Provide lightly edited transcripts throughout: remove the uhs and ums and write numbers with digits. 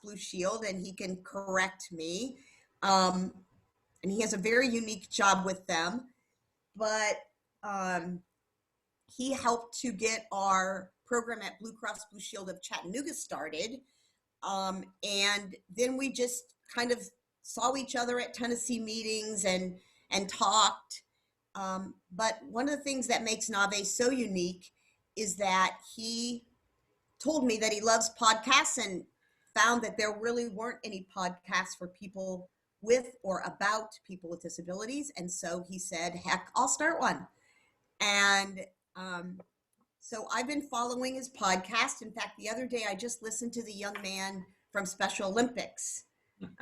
Blue Shield, and he can correct me. And he has a very unique job with them, but he helped to get our program at Blue Cross Blue Shield of Chattanooga started. And then we just kind of saw each other at Tennessee meetings and talked. But one of the things that makes Nave so unique is that he told me that he loves podcasts and found that there really weren't any podcasts for people with or about people with disabilities. And so he said, heck, I'll start one. And so I've been following his podcast. In fact, the other day I just listened to the young man from Special Olympics.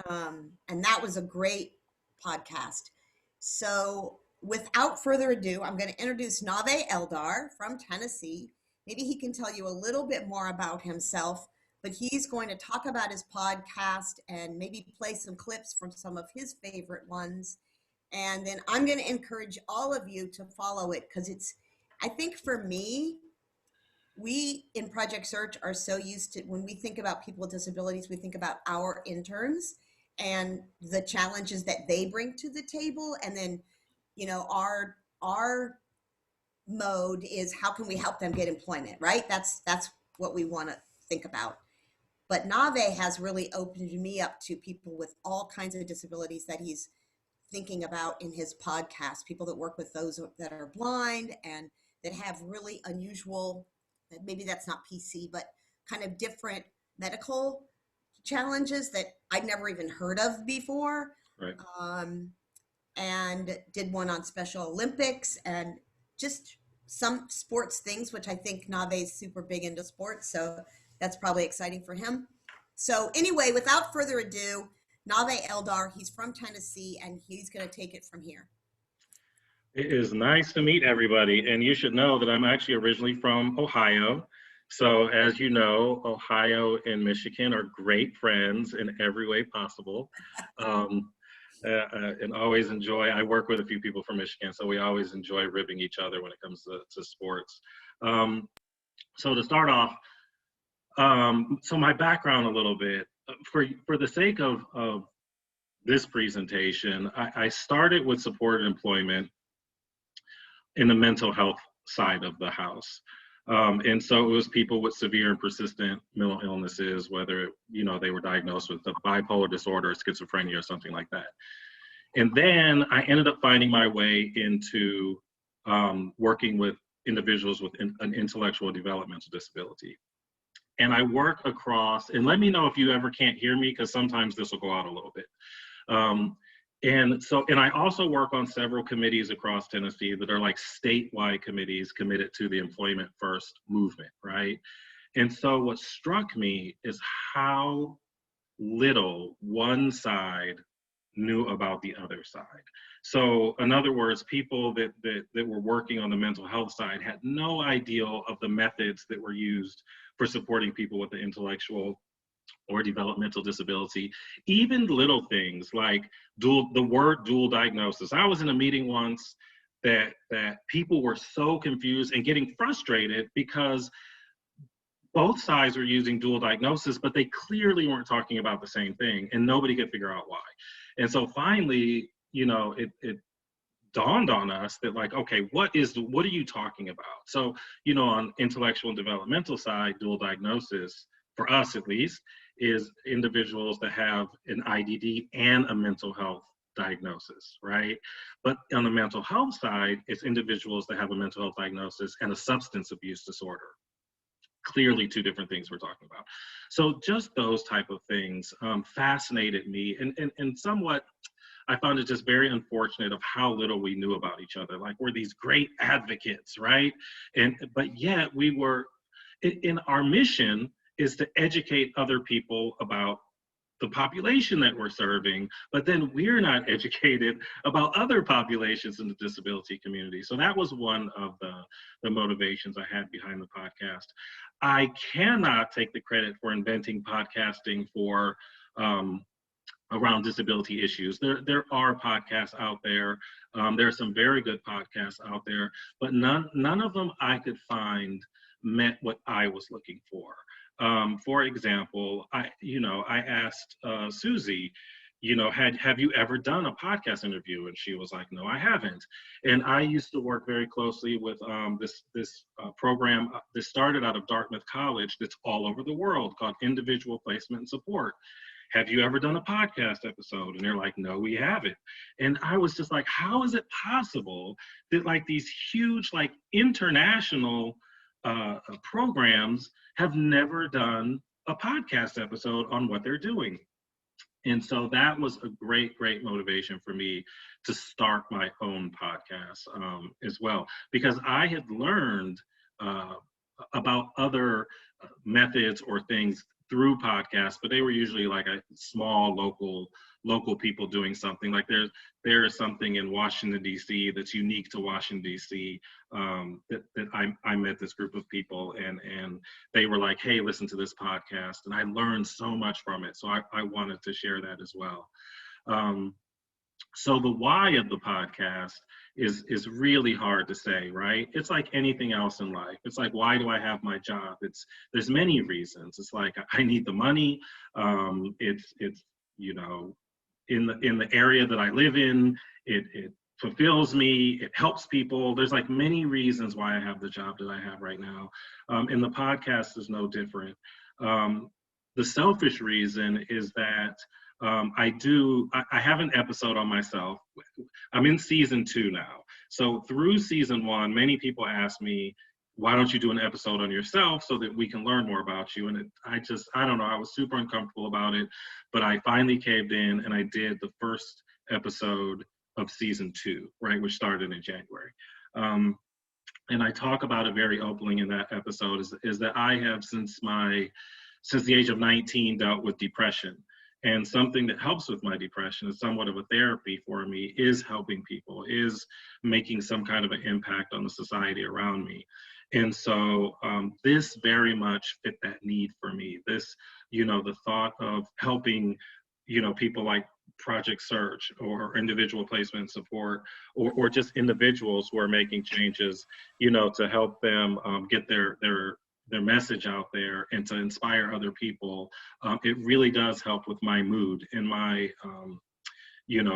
And that was a great podcast. So without further ado, I'm going to introduce Nave Eldar from Tennessee. Maybe he can tell you a little bit more about himself, but he's going to talk about his podcast and maybe play some clips from some of his favorite ones. And then I'm going to encourage all of you to follow it, because I think for me, we in Project Search are so used to, when we think about people with disabilities, we think about our interns and the challenges that they bring to the table. And then, our mode is how can we help them get employment, right? That's what we want to think about. But Nave has really opened me up to people with all kinds of disabilities that he's thinking about in his podcast, people that work with those that are blind and that have really unusual, maybe that's not PC, but kind of different medical challenges that I'd never even heard of before. Right. And did one on Special Olympics and just some sports things, which I think Nave is super big into sports. So that's probably exciting for him. So anyway, without further ado, Nave Eldar, he's from Tennessee, and he's going to take it from here. It is nice to meet everybody. And you should know that I'm actually originally from Ohio. So as you know, Ohio and Michigan are great friends in every way possible. And always enjoy, I work with a few people from Michigan, so we always enjoy ribbing each other when it comes to sports. So to start off, so my background a little bit, for the sake of this presentation, I started with supported employment in the mental health side of the house. And so it was people with severe and persistent mental illnesses, whether, they were diagnosed with a bipolar disorder, or schizophrenia, or something like that. And then I ended up finding my way into working with individuals with an intellectual developmental disability. And I work across, and let me know if you ever can't hear me, because sometimes this will go out a little bit. And I also work on several committees across Tennessee that are like statewide committees committed to the Employment First movement, right? And so what struck me is how little one side knew about the other side. So in other words, people that were working on the mental health side had no idea of the methods that were used for supporting people with the intellectual or developmental disability, even little things like the word dual diagnosis. I was in a meeting once that people were so confused and getting frustrated because both sides were using dual diagnosis, but they clearly weren't talking about the same thing, and nobody could figure out why. And so finally, it dawned on us that, like, okay, what are you talking about? So, on intellectual and developmental side, dual diagnosis, for us at least, is individuals that have an IDD and a mental health diagnosis, right? But on the mental health side, it's individuals that have a mental health diagnosis and a substance abuse disorder. Clearly two different things we're talking about. So just those type of things fascinated me, and somewhat, I found it just very unfortunate of how little we knew about each other. Like, we're these great advocates, right? But yet we were, in our mission is to educate other people about the population that we're serving, but then we're not educated about other populations in the disability community. So that was one of the motivations I had behind the podcast. I cannot take the credit for inventing podcasting for around disability issues. There are podcasts out there. There are some very good podcasts out there, but none of them I could find met what I was looking for. For example, I asked Susie, have you ever done a podcast interview? And she was like, no, I haven't. And I used to work very closely with this program that started out of Dartmouth College that's all over the world called Individual Placement and Support. Have you ever done a podcast episode? And they're like, no, we haven't. And I was just like, how is it possible that like these huge, like international programs have never done a podcast episode on what they're doing? And so that was a great motivation for me to start my own podcast as well, because I had learned about other methods or things through podcasts, but they were usually like a small local people doing something. Like there is something in Washington D.C. that's unique to Washington D.C. That I met this group of people and they were like, hey, listen to this podcast, and I learned so much from it. So I wanted to share that as well. So the why of the podcast is really hard to say, right? It's like anything else in life. It's like, why do I have my job? There's many reasons. It's like I need the money. It's in the area that I live in, it fulfills me, it helps people. There's like many reasons why I have the job that I have right now. And the podcast is no different. The selfish reason is that I have an episode on myself. I'm in season 2 now. So through season 1, many people ask me, why don't you do an episode on yourself so that we can learn more about you? And I don't know, I was super uncomfortable about it, but I finally caved in and I did the first episode of season 2, right, which started in January. And I talk about it very openly in that episode is that I have since the age of 19 dealt with depression. And something that helps with my depression is somewhat of a therapy for me, is helping people, is making some kind of an impact on the society around me. And so this very much fit that need for me. This, the thought of helping, people like Project Search or individual placement support, or just individuals who are making changes, to help them get their message out there and to inspire other people. It really does help with my mood and my,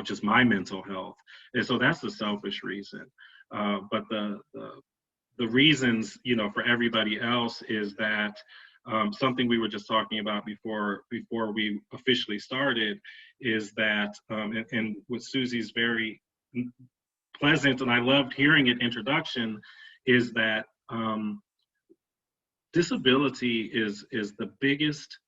just my mental health. And so that's the selfish reason. But the reasons, for everybody else is that something we were just talking about before we officially started is that, and with Susie's very pleasant, and I loved hearing it introduction, is that disability is the biggest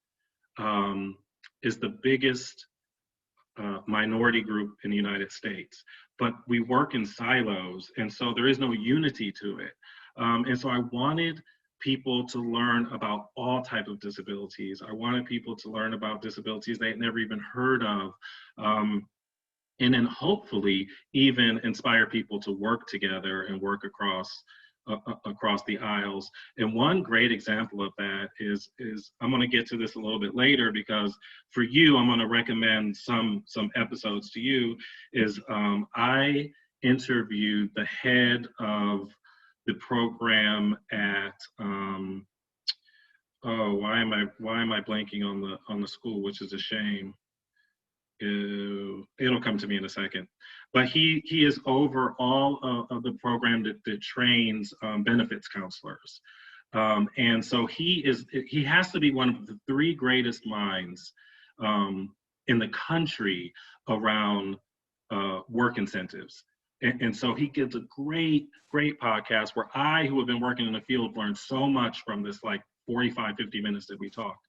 minority group in the United States, but we work in silos, and so there is no unity to it. And so I wanted people to learn about all types of disabilities. I wanted people to learn about disabilities they had never even heard of. And then hopefully even inspire people to work together and work across the aisles. And one great example of that is I'm going to get to this a little bit later, because for you, I'm going to recommend some episodes to you, is I interviewed the head of the program at why am I blanking on the school, which is a shame. It'll come to me in a second. But he is over all of the program that trains benefits counselors. And so he has to be one of the 3 greatest minds in the country around work incentives. And so he gives a great podcast where I, who have been working in the field, learned so much from this, like 45, 50 minutes that we talked.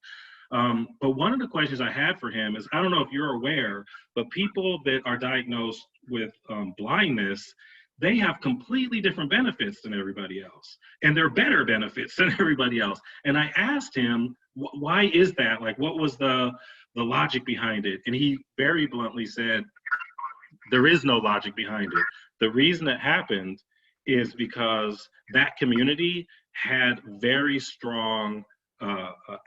But one of the questions I had for him is, I don't know if you're aware, but people that are diagnosed with blindness, they have completely different benefits than everybody else. And they're better benefits than everybody else. And I asked him, why is that? Like, what was the logic behind it? And he very bluntly said, there is no logic behind it. The reason it happened is because that community had very strong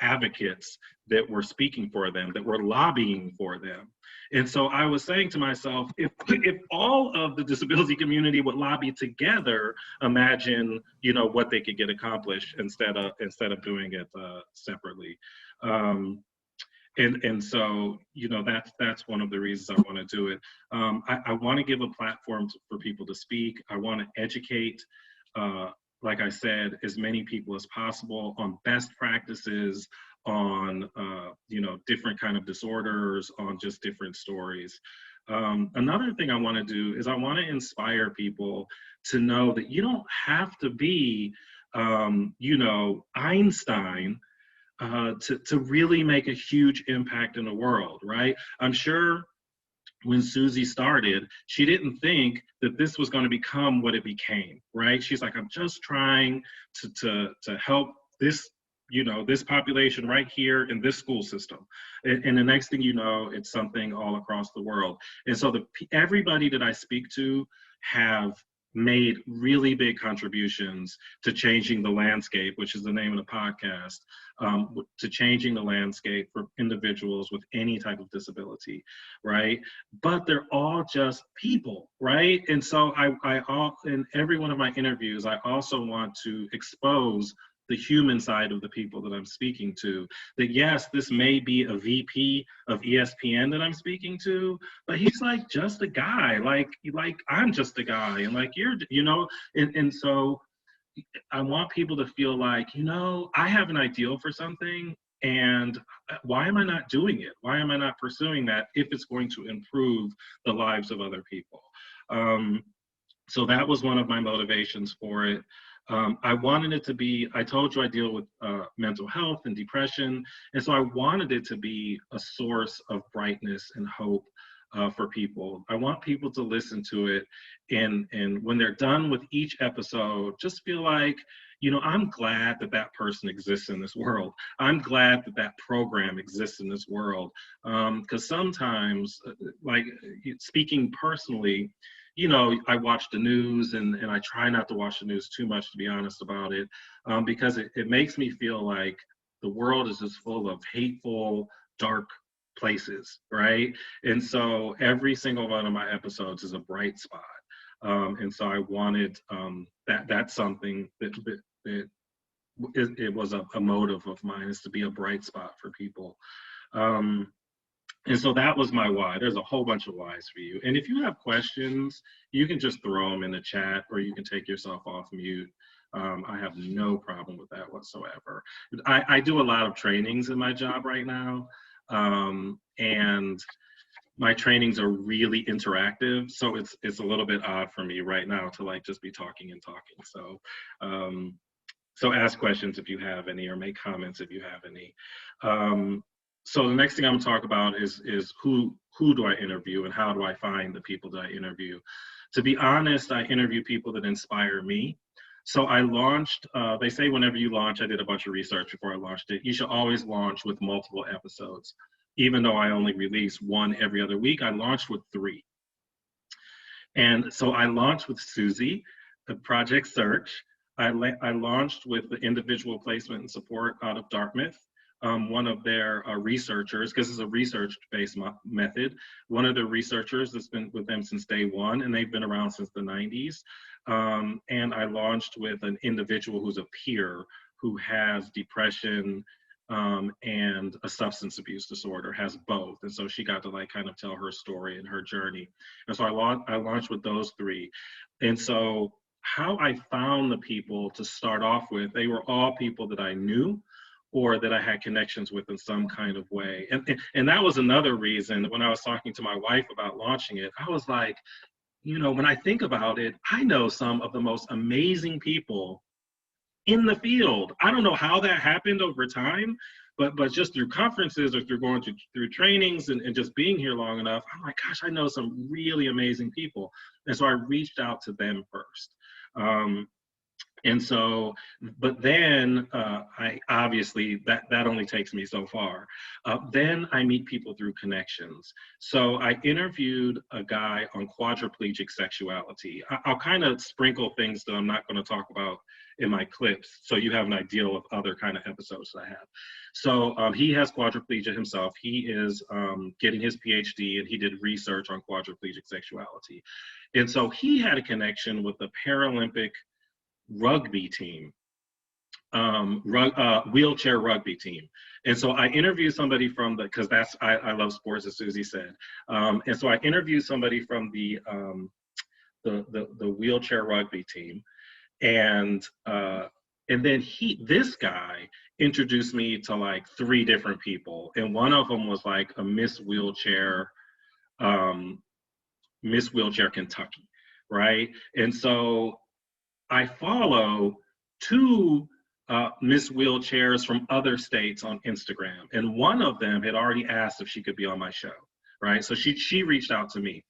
advocates that were speaking for them, that were lobbying for them. And so I was saying to myself, if all of the disability community would lobby together, imagine, you know, what they could get accomplished instead of doing it separately. And so, you know, that's one of the reasons I want to do it. I want to give a platform for people to speak. I want to educate, like I said, as many people as possible on best practices, on you know, different kind of disorders, on just different stories. Another thing I want to do is I want to inspire people to know that you don't have to be, you know, Einstein to really make a huge impact in the world, right? I'm sure when Susie started, she didn't think that this was going to become what it became, right? She's like, I'm just trying to help this, you know, this population right here in this school system. And the next thing you know, it's something all across the world. And so everybody that I speak to have made really big contributions to changing the landscape, which is the name of the podcast, to changing the landscape for individuals with any type of disability, right? But they're all just people, right? And so in every one of my interviews, I also want to expose the human side of the people that I'm speaking to. That yes, this may be a VP of ESPN that I'm speaking to, but he's like just a guy, like I'm just a guy, and like you're, you know, and so I want people to feel like, you know, I have an ideal for something, and why am I not doing it? Why am I not pursuing that if it's going to improve the lives of other people? So that was one of my motivations for it. I wanted it to be, I told you I deal with mental health and depression, and so I wanted it to be a source of brightness and hope for people. I want people to listen to it, and when they're done with each episode, just feel like, you know, I'm glad that that person exists in this world. I'm glad that that program exists in this world. Because sometimes, like speaking personally, you know, I watch the news, and I try not to watch the news too much, to be honest about it, because it makes me feel like the world is just full of hateful, dark places, right? And so every single one of my episodes is a bright spot. And so I wanted that's something that it was a motive of mine, is to be a bright spot for people. And so that was my why. There's a whole bunch of whys for you. And if you have questions, you can just throw them in the chat, or you can take yourself off mute. I have no problem with that whatsoever. I do a lot of trainings in my job right now. And my trainings are really interactive. So it's a little bit odd for me right now to like just be talking and talking. So, so ask questions if you have any, or make comments if you have any. So the next thing I'm gonna talk about is who do I interview, and how do I find the people that I interview? To be honest, I interview people that inspire me. So I launched, they say whenever you launch, I did a bunch of research before I launched it, you should always launch with multiple episodes. Even though I only release one every other week, I launched with 3. And so I launched with Susie, the Project Search. I launched with the Individual Placement and Support out of Dartmouth. One of their researchers, because it's a research-based method, one of the researchers that's been with them since day one, and they've been around since the 90s. And I launched with an individual who's a peer who has depression and a substance abuse disorder, has both. And so she got to like kind of tell her story and her journey. And so I launched with those 3. And so how I found the people to start off with, they were all people that I knew, or that I had connections with in some kind of way. And that was another reason when I was talking to my wife about launching it, I was like, you know, when I think about it, I know some of the most amazing people in the field. I don't know how that happened over time, but just through conferences, or through going through trainings, and just being here long enough, I'm like, gosh, I know some really amazing people. And so I reached out to them first. And so, but then I obviously that only takes me so far. Then I meet people through connections. So I interviewed a guy on quadriplegic sexuality. I'll kind of sprinkle things that I'm not going to talk about in my clips, so you have an idea of other kind of episodes that I have. So he has quadriplegia himself. He is getting his PhD, and he did research on quadriplegic sexuality. And so he had a connection with the Paralympic rugby team, wheelchair rugby team. And so I interviewed somebody from because I love sports, as Susie said. And so I interviewed somebody from the wheelchair rugby team, and then this guy introduced me to like 3 different people, and one of them was like a Miss Wheelchair Kentucky, right? And so I follow 2 Miss Wheelchairs from other states on Instagram, and one of them had already asked if she could be on my show, right? So she reached out to me,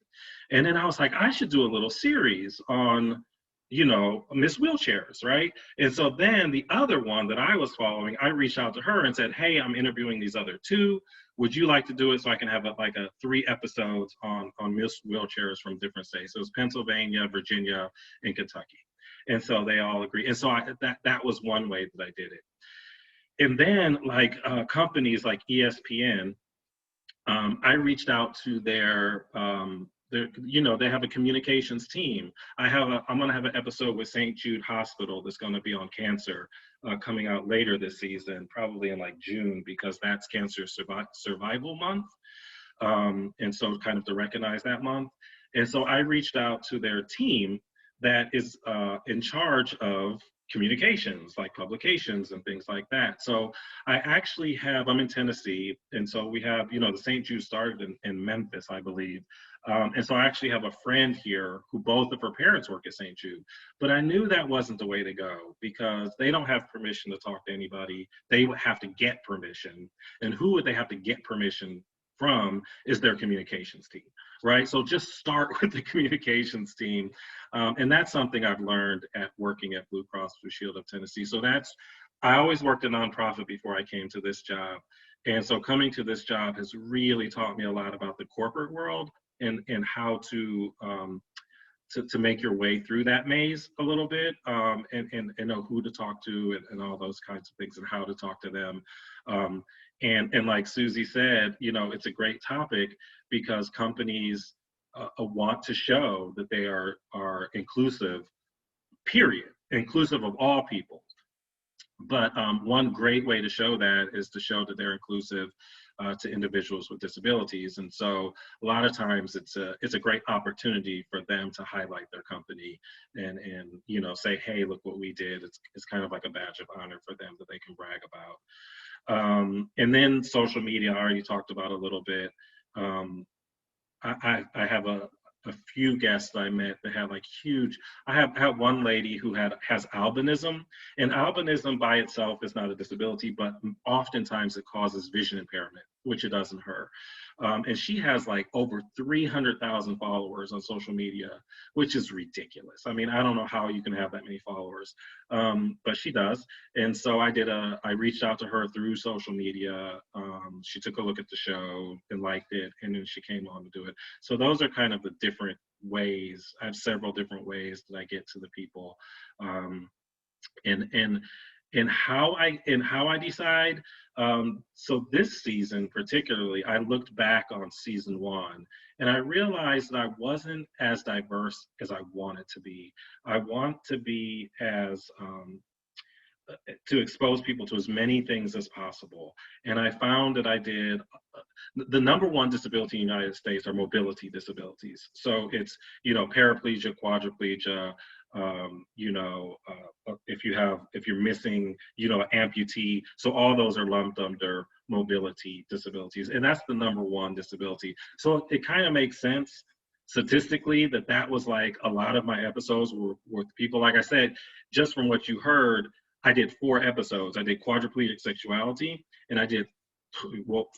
and then I was like, I should do a little series on, Miss Wheelchairs, right? And so then the other one that I was following, I reached out to her and said, hey, I'm interviewing these other 2. Would you like to do it so I can have a 3 episodes on Miss Wheelchairs from different states? So it was Pennsylvania, Virginia, and Kentucky. And so they all agree. And so that was one way that I did it. And then companies like ESPN, I reached out to they have a communications team. I'm going to have an episode with St. Jude Hospital that's going to be on cancer coming out later this season, probably in like June, because that's Cancer Survival Month. And so kind of to recognize that month. And so I reached out to their team that is in charge of communications, like publications and things like that. So I'm in Tennessee, and so we have, the St. Jude started in Memphis, I believe. And so I actually have a friend here who both of her parents work at St. Jude. But I knew that wasn't the way to go, because they don't have permission to talk to anybody. They would have to get permission. And who would they have to get permission from is their communications team, right? So just start with the communications team. And that's something I've learned at working at Blue Cross Blue Shield of Tennessee. So I always worked a nonprofit before I came to this job. And so coming to this job has really taught me a lot about the corporate world and how to make your way through that maze a little bit, and know who to talk to and all those kinds of things and how to talk to them. And like Susie said, it's a great topic because companies want to show that they are inclusive, period, inclusive of all people. But one great way to show that is to show that they're inclusive to individuals with disabilities. And so a lot of times it's a great opportunity for them to highlight their company and say, hey, look what we did. It's kind of like a badge of honor for them that they can brag about. And then social media, I already talked about a little bit. I have a few guests I met that have like huge. I have one lady who has albinism, and albinism by itself is not a disability, but oftentimes it causes vision impairment, which it does in her. And she has like over 300,000 followers on social media, which is ridiculous. I mean, I don't know how you can have that many followers, but she does. And so I reached out to her through social media. She took a look at the show and liked it, and then she came on to do it. So those are kind of the different ways. I have several different ways that I get to the people. And how I decide. So this season particularly, I looked back on season 1, and I realized that I wasn't as diverse as I wanted to be. I want to be to expose people to as many things as possible. And I found that I did. The number 1 disability in the United States are mobility disabilities. So it's, paraplegia, quadriplegia, if you're missing, an amputee. So all those are lumped under mobility disabilities. And that's the number 1 disability. So it kind of makes sense statistically that was like a lot of my episodes were with people. Like I said, just from what you heard, I did 4 episodes. I did quadriplegic sexuality, and I did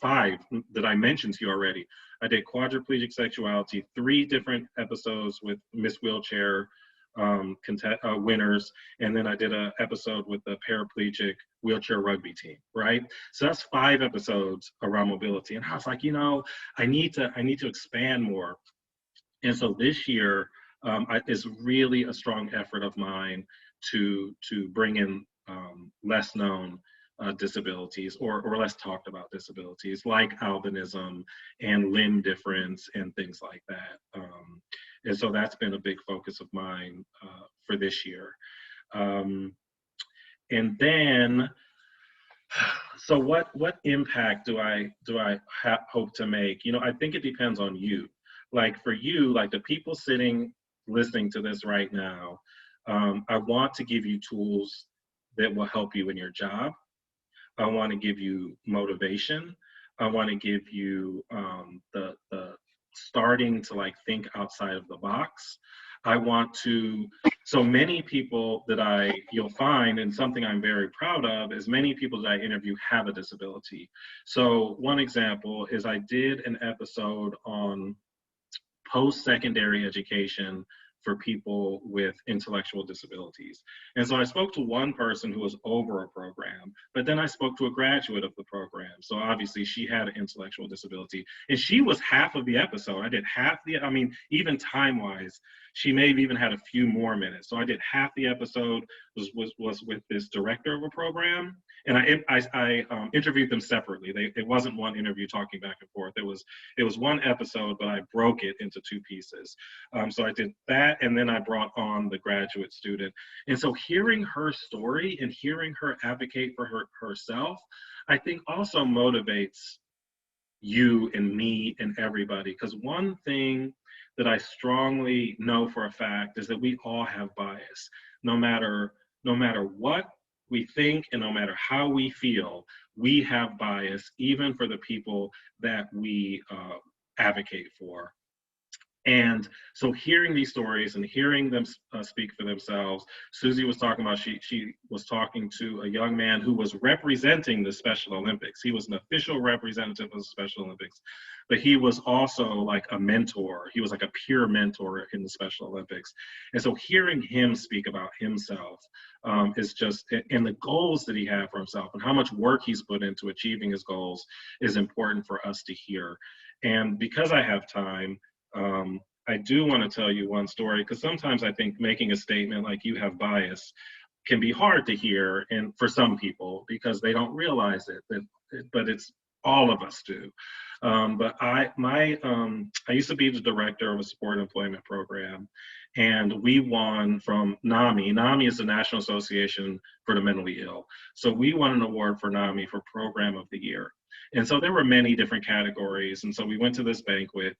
5 that I mentioned to you already. I did quadriplegic sexuality, 3 different episodes with Miss Wheelchair winners, and then I did an episode with the paraplegic wheelchair rugby team, right? So that's 5 episodes around mobility, and I was like, I need to expand more. And so this year is really a strong effort of mine to bring in less known disabilities or less talked about disabilities like albinism and limb difference and things like that. And so that's been a big focus of mine for this year. And then, so what impact do I hope to make? I think it depends on you. Like for you, like the people sitting listening to this right now, I want to give you tools that will help you in your job. I want to give you motivation. I want to give you the starting to like think outside of the box. I want to, so many people that you'll find, and something I'm very proud of, is many people that I interview have a disability. So one example is I did an episode on post-secondary education for people with intellectual disabilities. And so I spoke to one person who was over a program, but then I spoke to a graduate of the program. So obviously she had an intellectual disability, and she was half of the episode. I did even time-wise, she may have even had a few more minutes. So I did half the episode was with this director of a program, and I interviewed them separately. It wasn't one interview talking back and forth. It was one episode, but I broke it into 2 pieces. So I did that, and then I brought on the graduate student. And so hearing her story and hearing her advocate for herself, I think also motivates you and me and everybody. Because one thing that I strongly know for a fact is that we all have bias. No matter what we think and no matter how we feel, we have bias, even for the people that we advocate for. And so hearing these stories and hearing them speak for themselves, Susie was talking about, she was talking to a young man who was representing the Special Olympics. He was an official representative of the Special Olympics, but he was also like a mentor. He was like a peer mentor in the Special Olympics. And so hearing him speak about himself is just, and the goals that he had for himself and how much work he's put into achieving his goals is important for us to hear. And because I have time, I do want to tell you one story, because sometimes I think making a statement like you have bias can be hard to hear, and for some people, because they don't realize it, but it's all of us do. But I used to be the director of a support employment program, and we won from NAMI. NAMI is the National Association for the Mentally Ill. So we won an award for NAMI for Program of the Year. And so there were many different categories. And so we went to this banquet,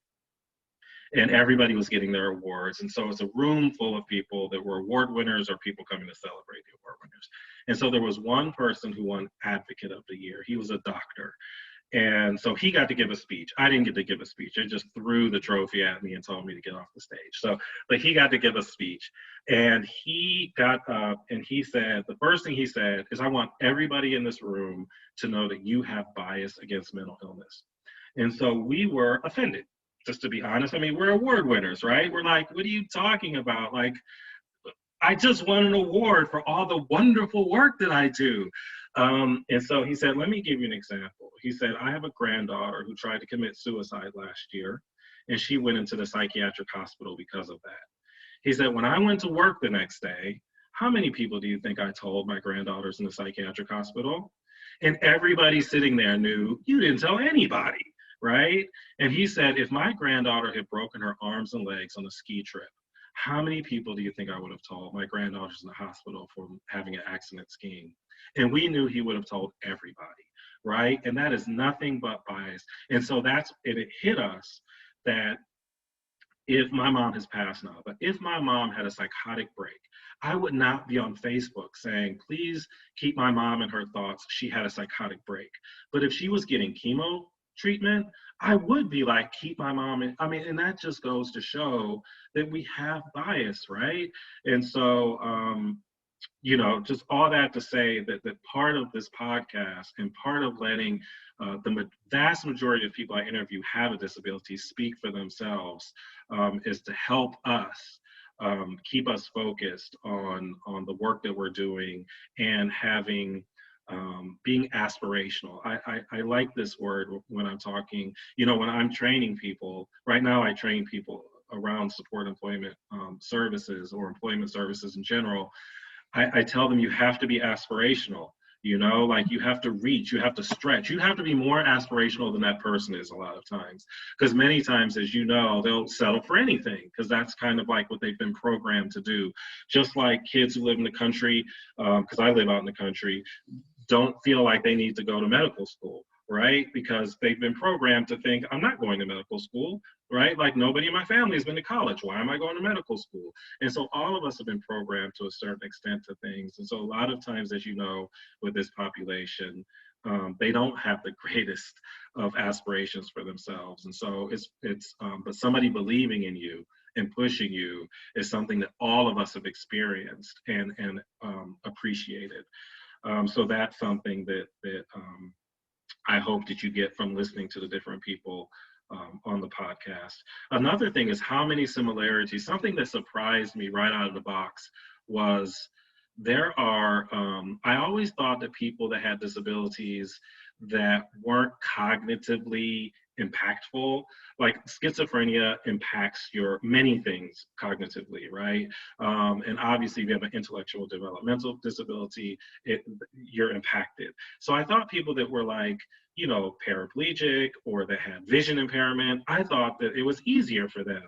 and everybody was getting their awards. And so it's a room full of people that were award winners or people coming to celebrate the award winners. And so there was one person who won Advocate of the Year. He was a doctor. And so he got to give a speech. I didn't get to give a speech. They just threw the trophy at me and told me to get off the stage. So, but he got to give a speech. And he got up and he said, the first thing he said is, I want everybody in this room to know that you have bias against mental illness. And so we were offended. Just to be honest, I mean, we're award winners, right? We're like, what are you talking about? Like, I just won an award for all the wonderful work that I do. And so he said, let me give you an example. He said, I have a granddaughter who tried to commit suicide last year, and she went into the psychiatric hospital because of that. He said, when I went to work the next day, how many people do you think I told my granddaughter's in the psychiatric hospital? And everybody sitting there knew you didn't tell anybody. Right? And he said, if my granddaughter had broken her arms and legs on a ski trip, how many people do you think I would have told my granddaughter's in the hospital for having an accident skiing? And we knew he would have told everybody, right? And that is nothing but bias. And so it hit us that if my mom has passed now, but if my mom had a psychotic break, I would not be on Facebook saying, please keep my mom in her thoughts. She had a psychotic break. But if she was getting chemo treatment, I would be like, keep my mom in. I mean, and that just goes to show that we have bias, right? And so, just all that to say that part of this podcast and part of letting the vast majority of people I interview have a disability speak for themselves is to help us keep us focused on the work that we're doing and having being aspirational. I like this word when I'm talking, when I'm training people. Right now, I train people around support employment services or employment services in general. I tell them you have to be aspirational. Like you have to reach, you have to stretch, you have to be more aspirational than that person is a lot of times. Because many times, as you know, they'll settle for anything because that's kind of like what they've been programmed to do. Just like kids who live in the country, because I live out in the country, don't feel like they need to go to medical school, right? Because they've been programmed to think, I'm not going to medical school, right? Like nobody in my family has been to college. Why am I going to medical school? And so all of us have been programmed to a certain extent to things. And so a lot of times, as you know, with this population, they don't have the greatest of aspirations for themselves. And so but somebody believing in you and pushing you is something that all of us have experienced and appreciated. So that's something that I hope that you get from listening to the different people on the podcast. Another thing is how many similarities. Something that surprised me right out of the box was there are, I always thought that people that had disabilities that weren't cognitively impactful, like schizophrenia impacts your many things cognitively, right? And obviously if you have an intellectual developmental disability, you're impacted. So I thought people that were like, paraplegic or that had vision impairment, I thought that it was easier for them.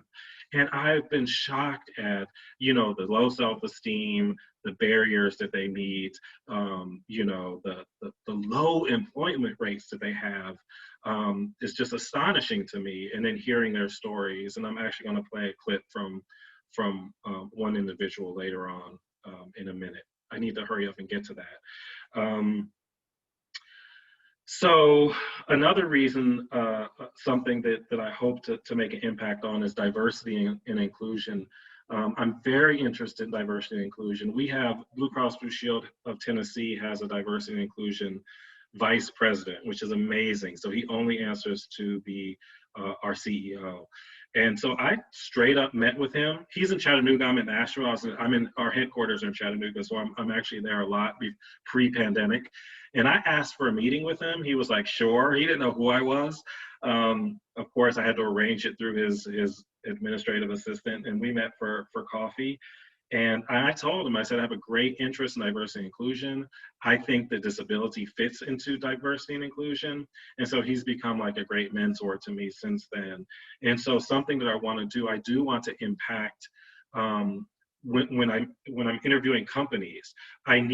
And I've been shocked at, the low self-esteem, the barriers that they meet, the low employment rates that they have is just astonishing to me. And then hearing their stories, and I'm actually going to play a clip from one individual later on in a minute. I need to hurry up and get to that. So another reason, something that I hope to make an impact on is diversity and inclusion. I'm very interested in diversity and inclusion. We have Blue Cross Blue Shield of Tennessee has a diversity and inclusion vice president, which is amazing. So he only answers to our CEO. And so I straight up met with him. He's in Chattanooga. I'm in Nashville. I'm in our headquarters in Chattanooga, so I'm actually there a lot pre-pandemic. And I asked for a meeting with him. He was like, sure. He didn't know who I was. Of course, I had to arrange it through his administrative assistant, and we met for coffee. And I told him, I said, I have a great interest in diversity and inclusion. I think that disability fits into diversity and inclusion. And so he's become like a great mentor to me since then. And so something that I want to do, I do want to impact when I'm interviewing companies. I'm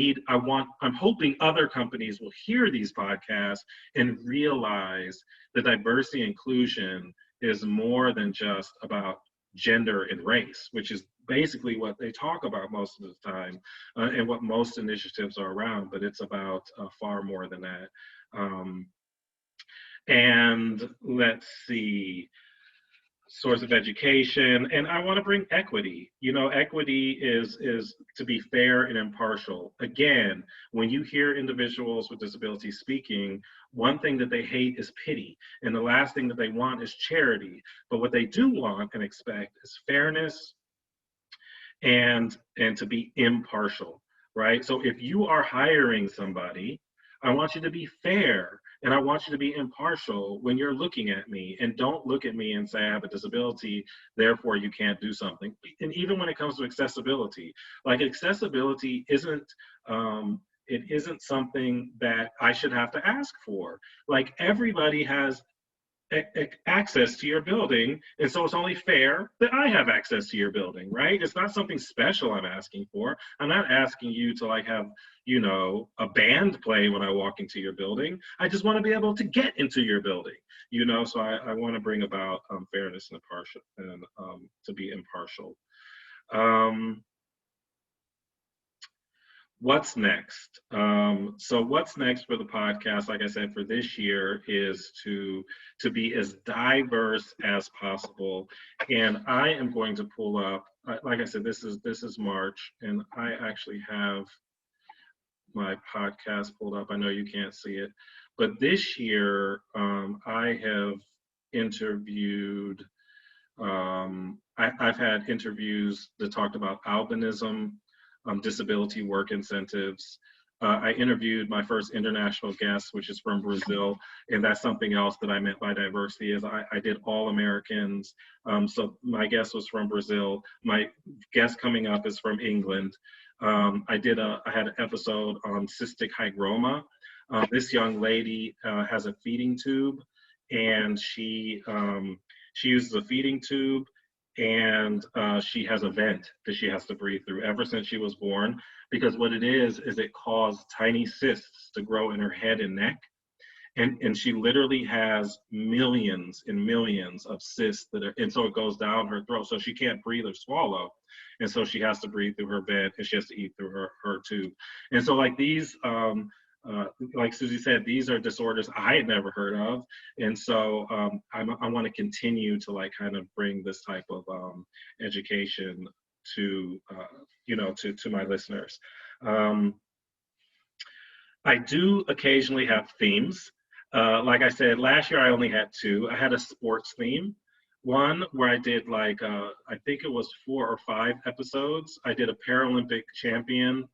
hoping other companies will hear these podcasts and realize that diversity and inclusion is more than just about gender and race, which is basically what they talk about most of the time and what most initiatives are around, but it's about far more than that. And let's see, source of education, and I want to bring equity. Equity is to be fair and impartial. Again, when you hear individuals with disabilities speaking, one thing that they hate is pity, and the last thing that they want is charity. But what they do want and expect is fairness and to be impartial, right? So if you are hiring somebody, I want you to be fair and I want you to be impartial when you're looking at me, and don't look at me and say I have a disability, therefore you can't do something. And even when it comes to accessibility, like accessibility isn't something that I should have to ask for. Like everybody has access to your building, and so it's only fair that I have access to your building, right? It's not something special I'm asking for. I'm not asking you to like have a band play when I walk into your building. I just want to be able to get into your building, so I want to bring about fairness and impartial, and to be impartial. What's next? So what's next for the podcast, like I said, for this year is to be as diverse as possible. And I am going to pull up, like I said, this is March, and I actually have my podcast pulled up. I know you can't see it, but this year I have interviewed I've had interviews that talked about albinism, disability work incentives. I interviewed my first international guest, which is from Brazil, and that's something else that I meant by diversity is I did all Americans. So my guest was from Brazil. My guest coming up is from England. I had an episode on cystic hygroma. This young lady has a feeding tube, and she uses a feeding tube, and she has a vent that she has to breathe through ever since she was born, because what it is it caused tiny cysts to grow in her head and neck. And she literally has millions and millions of cysts and so it goes down her throat. So she can't breathe or swallow. And so she has to breathe through her vent, and she has to eat through her tube. And so like these, like Susie said, these are disorders I had never heard of. And so I want to continue to like kind of bring this type of education to, to my listeners. I do occasionally have themes. Like I said, last year I only had two. I had a sports theme. One where I did like, I think it was 4 or 5 episodes. I did a Paralympic champion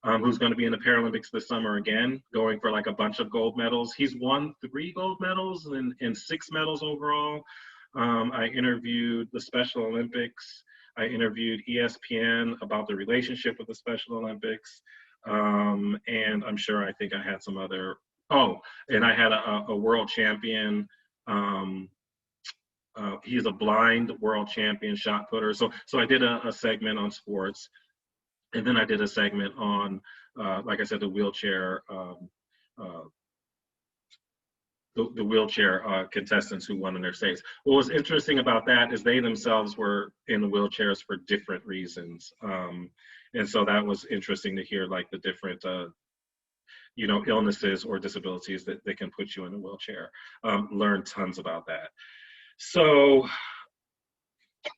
who's going to be in the Paralympics this summer again, going for like a bunch of gold medals. He's won 3 gold medals and 6 medals overall. I interviewed the Special Olympics. I interviewed ESPN about the relationship with the Special Olympics. And I'm sure I think I had some other, and I had a world champion. He's a blind world champion shot putter. So I did a segment on sports. And then I did a segment on, like I said, the wheelchair the wheelchair contestants who won in their states. What was interesting about that is they themselves were in the wheelchairs for different reasons. And so that was interesting to hear like the different, illnesses or disabilities that can put you in a wheelchair. Learned tons about that. So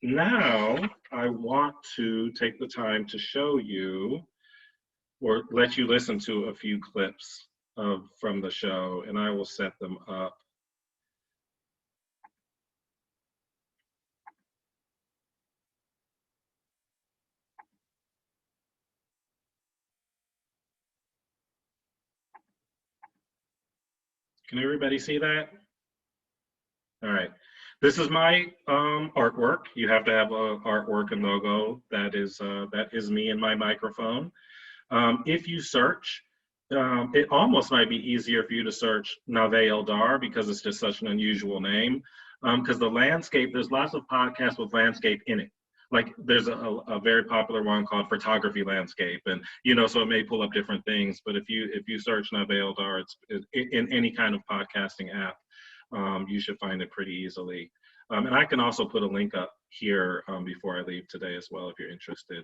now I want to take the time to show you or let you listen to a few clips from the show, and I will set them up. Can everybody see that? All right. This is my artwork. You have to have an artwork and logo. That is me and my microphone. If you search, it almost might be easier for you to search Nave Eldar because it's just such an unusual name. Because the landscape, there's lots of podcasts with landscape in it. Like there's a very popular one called Photography Landscape, and so it may pull up different things. But if you search Nave Eldar, it's in any kind of podcasting app, you should find it pretty easily. And I can also put a link up here before I leave today as well if you're interested.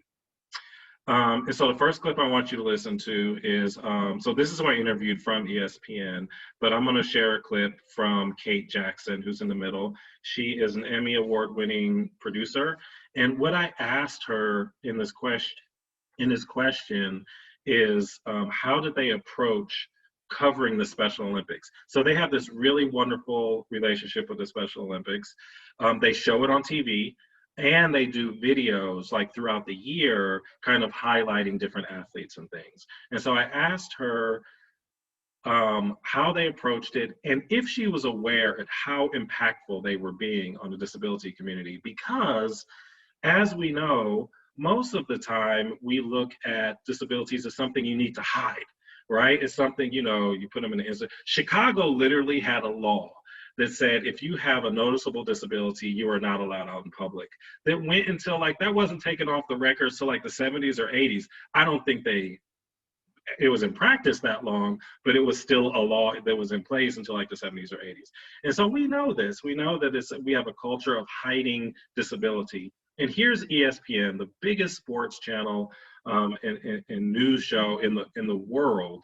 And so the first clip I want you to listen to is, so this is who I interviewed from ESPN, but I'm going to share a clip from Kate Jackson, who's in the middle. She is an Emmy Award-winning producer. And what I asked her in this question is, how did they approach covering the Special Olympics? So they have this really wonderful relationship with the Special Olympics. They show it on TV. And they do videos like throughout the year, kind of highlighting different athletes and things. And so I asked her how they approached it and if she was aware of how impactful they were being on the disability community. Because as we know, most of the time we look at disabilities as something you need to hide, right? It's something, you put them in the Chicago literally had a law that said if you have a noticeable disability, you are not allowed out in public. That went until that wasn't taken off the records till like the 70s or 80s. I don't think it was in practice that long, but it was still a law that was in place until like the 70s or 80s. And so we know this. We know that we have a culture of hiding disability. And here's ESPN, the biggest sports channel and news show in the world,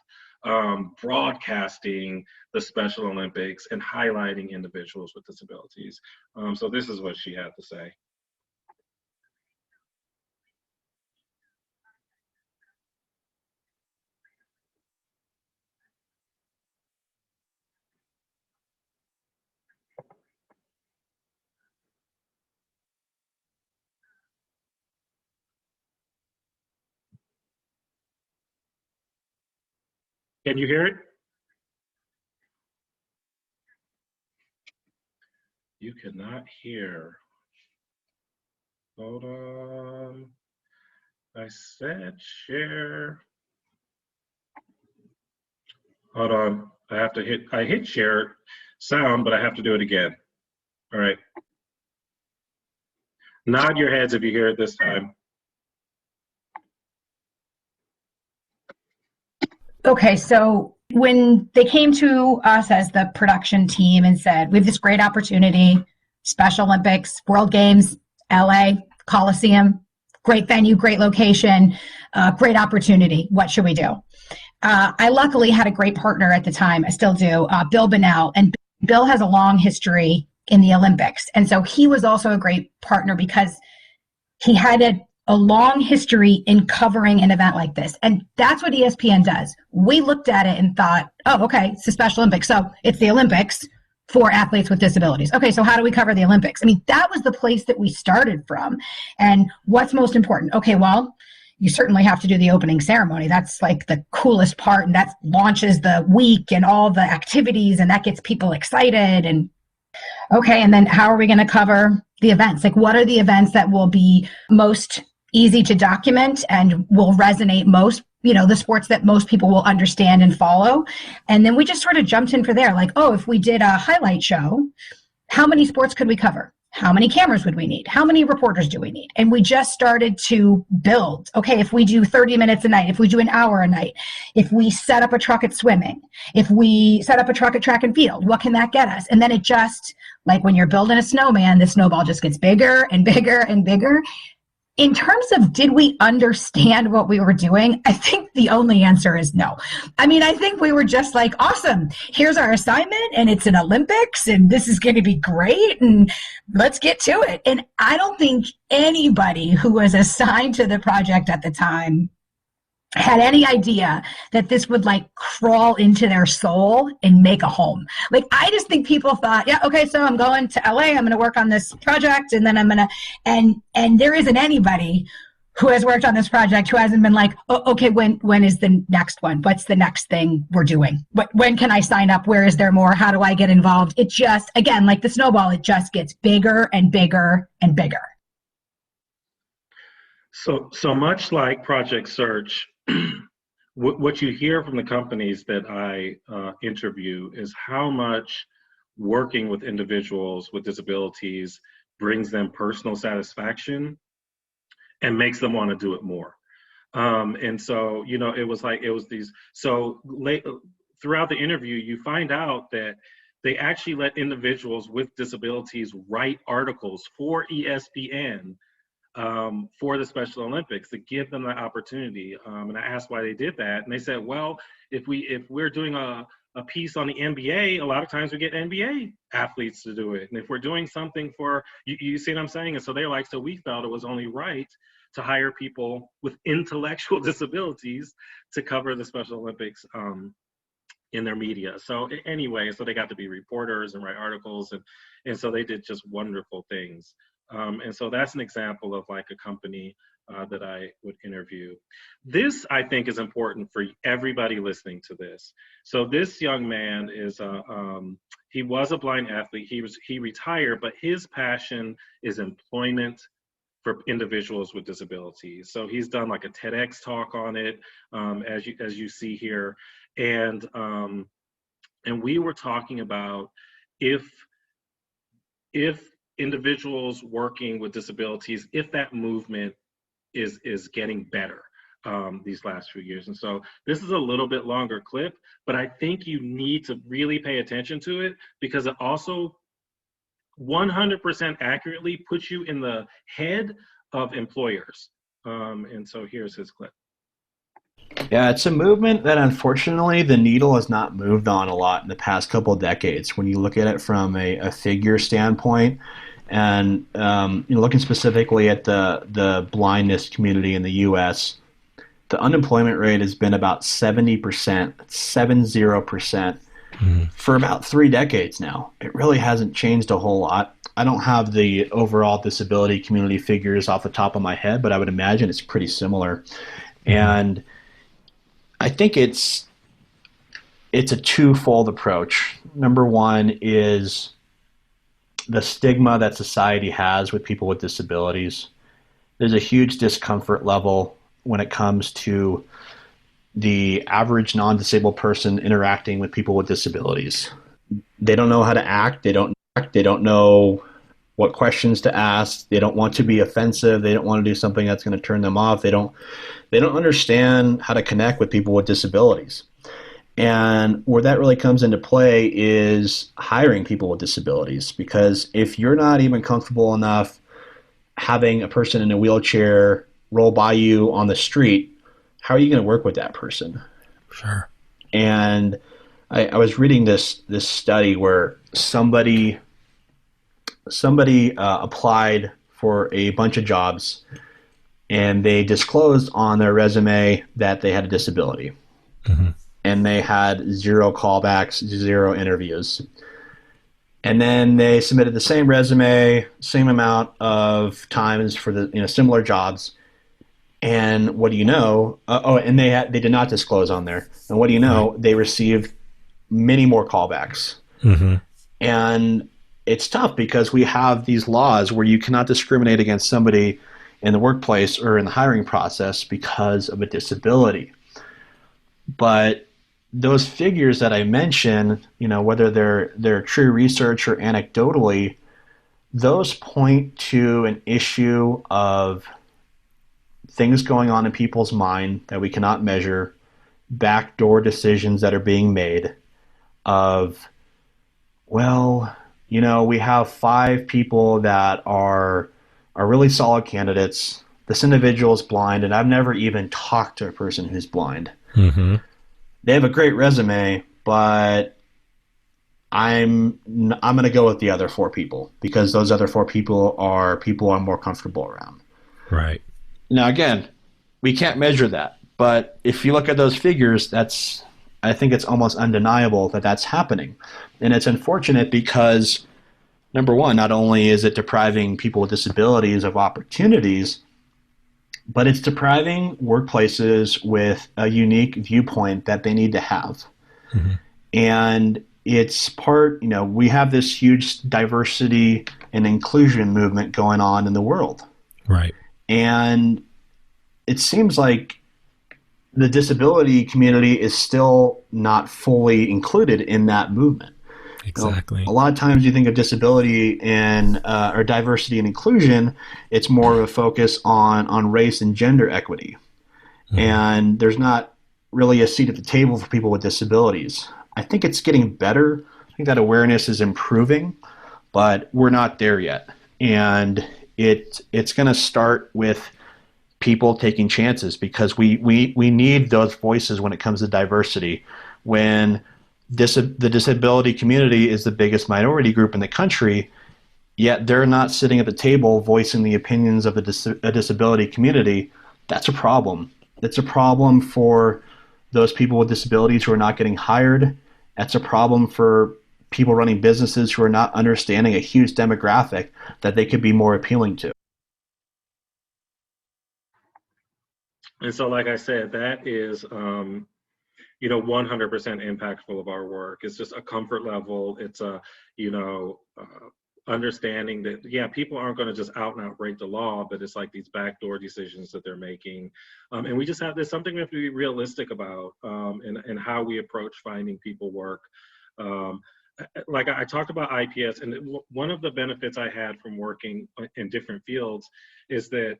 broadcasting the Special Olympics and highlighting individuals with disabilities. So this is what she had to say. Can you hear it? You cannot hear. Hold on. I said share. Hold on. I hit share sound, but I have to do it again. All right. Nod your heads if you hear it this time. Okay, so when they came to us as the production team and said, we have this great opportunity, Special Olympics, World Games, LA, Coliseum, great venue, great location, great opportunity. What should we do? I luckily had a great partner at the time. I still do, Bill Bennell. And Bill has a long history in the Olympics. And so he was also a great partner because he had a long history in covering an event like this. And that's what ESPN does. We looked at it and thought, oh, okay, it's the Special Olympics. So it's the Olympics for athletes with disabilities. Okay, so how do we cover the Olympics? I mean, that was the place that we started from. And what's most important? Okay, well, you certainly have to do the opening ceremony. That's like the coolest part. And that launches the week and all the activities, and that gets people excited. And okay, and then how are we going to cover the events? Like, what are the events that will be most easy to document and will resonate most, the sports that most people will understand and follow? And then we just sort of jumped in for there. Like, oh, if we did a highlight show, how many sports could we cover? How many cameras would we need? How many reporters do we need? And we just started to build. Okay, if we do 30 minutes a night, if we do an hour a night, if we set up a truck at swimming, if we set up a truck at track and field, what can that get us? And then it just, like when you're building a snowman, the snowball just gets bigger and bigger and bigger. In terms of did we understand what we were doing, I think the only answer is no. I mean, I think we were just like, awesome, here's our assignment and it's an Olympics and this is going to be great and let's get to it. And I don't think anybody who was assigned to the project at the time had any idea that this would like crawl into their soul and make a home. Like, I just think people thought, yeah, okay, so I'm going to LA, I'm going to work on this project, and then I'm going to, and there isn't anybody who has worked on this project who hasn't been like, oh, okay, when is the next one? What's the next thing we're doing? When can I sign up? Where is there more? How do I get involved? It just, again, like the snowball, it just gets bigger and bigger and bigger. So much like Project Search, what you hear from the companies that I interview is how much working with individuals with disabilities brings them personal satisfaction and makes them want to do it more. And so, it was these, so throughout the interview, you find out that they actually let individuals with disabilities write articles for ESPN for the Special Olympics to give them the opportunity. And I asked why they did that. And they said, well, if we're doing a piece on the NBA, a lot of times we get NBA athletes to do it. And if we're doing something for, you see what I'm saying? And so they're like, so we felt it was only right to hire people with intellectual disabilities to cover the Special Olympics in their media. So anyway, so they got to be reporters and write articles. And so they did just wonderful things. And so that's an example of like a company that I would interview. This, I think, is important for everybody listening to this. So this young man is, he was a blind athlete. He retired, but his passion is employment for individuals with disabilities. So he's done like a TEDx talk on it, as you see here. And we were talking about if individuals working with disabilities, if that movement is getting better these last few years. And so this is a little bit longer clip, but I think you need to really pay attention to it because it also 100% accurately puts you in the head of employers. And so here's his clip. Yeah, it's a movement that unfortunately the needle has not moved on a lot in the past couple of decades. When you look at it from a figure standpoint, and looking specifically at the blindness community in the U.S., the unemployment rate has been about 70%, 70%, for about 3 decades now. It really hasn't changed a whole lot. I don't have the overall disability community figures off the top of my head, but I would imagine it's pretty similar. And I think it's it's a twofold approach. Number one is the stigma that society has with people with disabilities. There's a huge discomfort level when it comes to the average non-disabled person interacting with people with disabilities. They don't know how to act. They don't know what questions to ask. They don't want to be offensive. They don't want to do something that's going to turn them off. They don't understand how to connect with people with disabilities. And where that really comes into play is hiring people with disabilities, because if you're not even comfortable enough having a person in a wheelchair roll by you on the street, how are you going to work with that person? Sure. And I was reading this study where somebody applied for a bunch of jobs, and they disclosed on their resume that they had a disability. Mm-hmm. And they had 0 callbacks, 0 interviews. And then they submitted the same resume, same amount of times for the similar jobs. And what do you know? And they did not disclose on there. And what do you know? Right. They received many more callbacks. Mm-hmm. And it's tough because we have these laws where you cannot discriminate against somebody in the workplace or in the hiring process because of a disability. But those figures that I mentioned, whether they're true research or anecdotally, those point to an issue of things going on in people's mind that we cannot measure, backdoor decisions that are being made of, we have 5 people that are really solid candidates. This individual is blind, and I've never even talked to a person who's blind. Mm-hmm. They have a great resume, but I'm going to go with the other 4 people because those other 4 people are people I'm more comfortable around. Right. Now, again, we can't measure that, but if you look at those figures, I think it's almost undeniable that that's happening. And it's unfortunate because, number one, not only is it depriving people with disabilities of opportunities, but it's depriving workplaces with a unique viewpoint that they need to have. Mm-hmm. And it's we have this huge diversity and inclusion movement going on in the world. Right. And it seems like the disability community is still not fully included in that movement. Exactly. A lot of times you think of disability and or diversity and inclusion, it's more of a focus on race and gender equity. Mm-hmm. And there's not really a seat at the table for people with disabilities. I think it's getting better. I think that awareness is improving, but we're not there yet. And it's going to start with people taking chances, because we need those voices when it comes to diversity. When the disability community is the biggest minority group in the country, yet they're not sitting at the table voicing the opinions of the disability community, that's a problem. It's a problem for those people with disabilities who are not getting hired. That's a problem for people running businesses who are not understanding a huge demographic that they could be more appealing to. And so, like I said, that is 100% impactful of our work. It's just a comfort level. It's a, understanding that, people aren't going to just out and out break the law, but it's like these backdoor decisions that they're making. And we just there's something we have to be realistic about and how we approach finding people work. Like I talked about IPS, and one of the benefits I had from working in different fields is that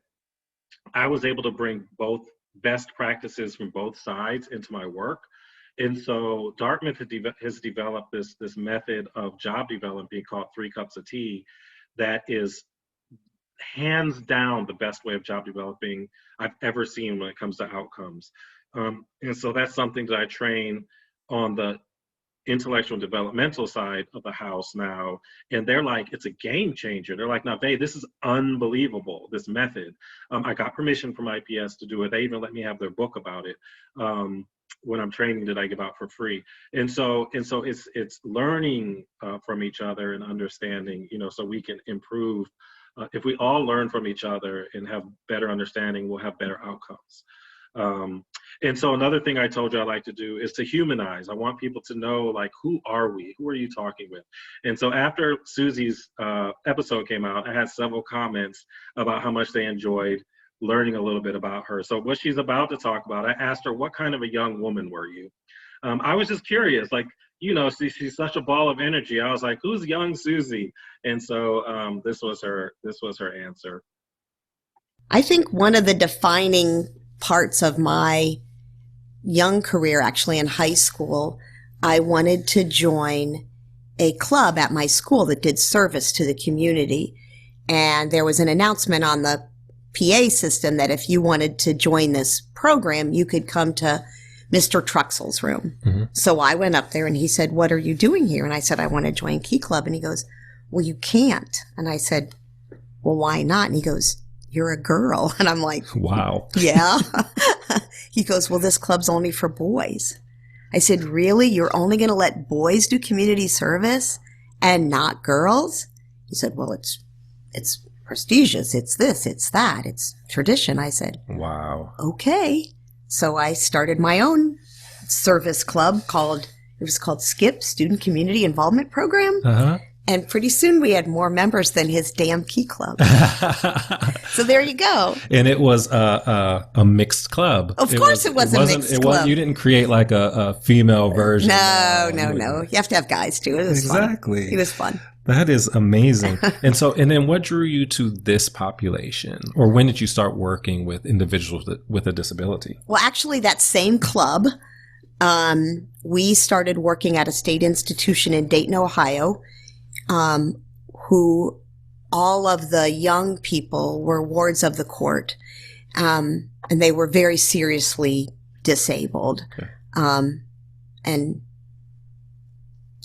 I was able to bring both best practices from both sides into my work. And so Dartmouth has developed this method of job development called 3 Cups of Tea that is hands down the best way of job developing I've ever seen when it comes to outcomes. And so that's something that I train on the intellectual and developmental side of the house now, and they're like, it's a game changer. They're like, Nave, this is unbelievable, this method. I got permission from IPS to do it. They even let me have their book about it when I'm training that I give out for free. And so it's learning from each other and understanding, so we can improve. If we all learn from each other and have better understanding, we'll have better outcomes. And so another thing I told you I like to do is to humanize. I want people to know, like, who are we? Who are you talking with? And so after Susie's episode came out, I had several comments about how much they enjoyed learning a little bit about her. So what she's about to talk about, I asked her, what kind of a young woman were you? I was just curious, like, you know, she's such a ball of energy. I was like, who's young Susie? And so this was her answer. I think one of the defining parts of my young career, actually in high school, I wanted to join a club at my school that did service to the community. And there was an announcement on the PA system that if you wanted to join this program, you could come to Mr. Truxell's room. Mm-hmm. So I went up there and he said, what are you doing here? And I said, I want to join Key Club. And he goes, well, you can't. And I said, well, why not? And he goes, you're a girl. And I'm like, wow. Yeah. He goes, well, this club's only for boys. I said, really? You're only going to let boys do community service and not girls? He said, well, it's prestigious. It's this, it's that. It's tradition. I said, wow. Okay. So I started my own service club called SKIP, Student Community Involvement Program. Uh-huh. And pretty soon we had more members than his damn Key Club. So there you go. And it was a mixed club. Of course it was a mixed club. You didn't create like a female version. No. You have to have guys too. It was exactly. Fun. It was fun. That is amazing. And then what drew you to this population? Or when did you start working with individuals with a disability? Well, actually, that same club, we started working at a state institution in Dayton, Ohio, who all of the young people were wards of the court, and they were very seriously disabled. Okay. And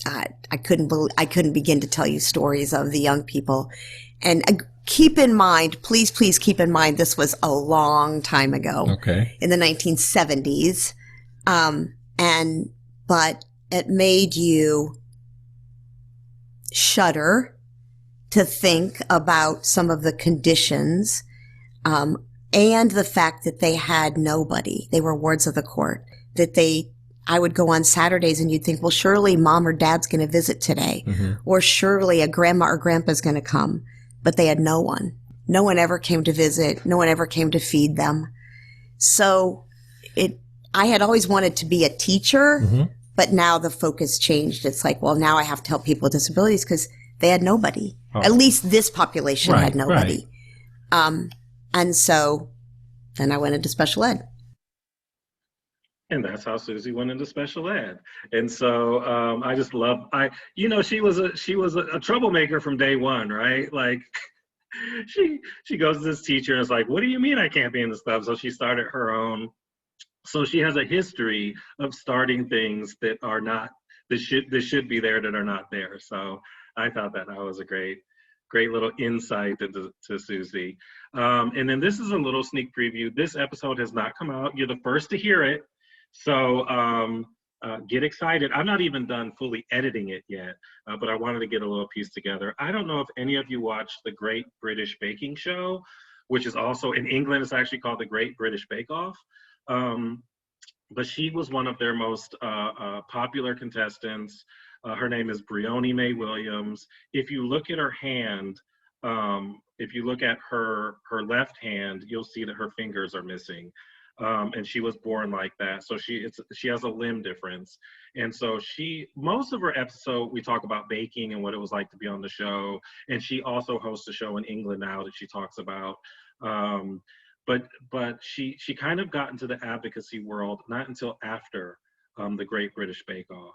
I couldn't begin to tell you stories of the young people. And keep in mind, please keep in mind, this was a long time ago. Okay. In the 1970s. But it made you shudder to think about some of the conditions, and the fact that they had nobody. They were wards of the court. I would go on Saturdays and you'd think, well, surely mom or dad's going to visit today. Mm-hmm. Or surely a grandma or grandpa's going to come. But they had no one. No one ever came to visit. No one ever came to feed them. So I had always wanted to be a teacher, mm-hmm. but now the focus changed. It's like, well, now I have to help people with disabilities because they had nobody. Oh. At least this population had nobody. Right. And so then I went into special ed. And that's how Susie went into special ed. And so I just love, she was a troublemaker from day one, right? Like she goes to this teacher and is like, what do you mean I can't be in this club? So she started her own. So she has a history of starting things that are not, that should be there that are not there. So I thought that was a great little insight to Susie. And then this is a little sneak preview. This episode has not come out. You're the first to hear it. So get excited. I'm not even done fully editing it yet, but I wanted to get a little piece together. I don't know if any of you watched the Great British Baking Show, which is also in England, it's actually called the Great British Bake Off. But she was one of their most popular contestants. Her name is Briony May Williams. If you look at her hand, if you look at her left hand, you'll see that her fingers are missing. And she was born like that. So she has a limb difference. And so most of her episode, we talk about baking and what it was like to be on the show. And she also hosts a show in England now that she talks about. But she kind of got into the advocacy world not until after the Great British Bake Off.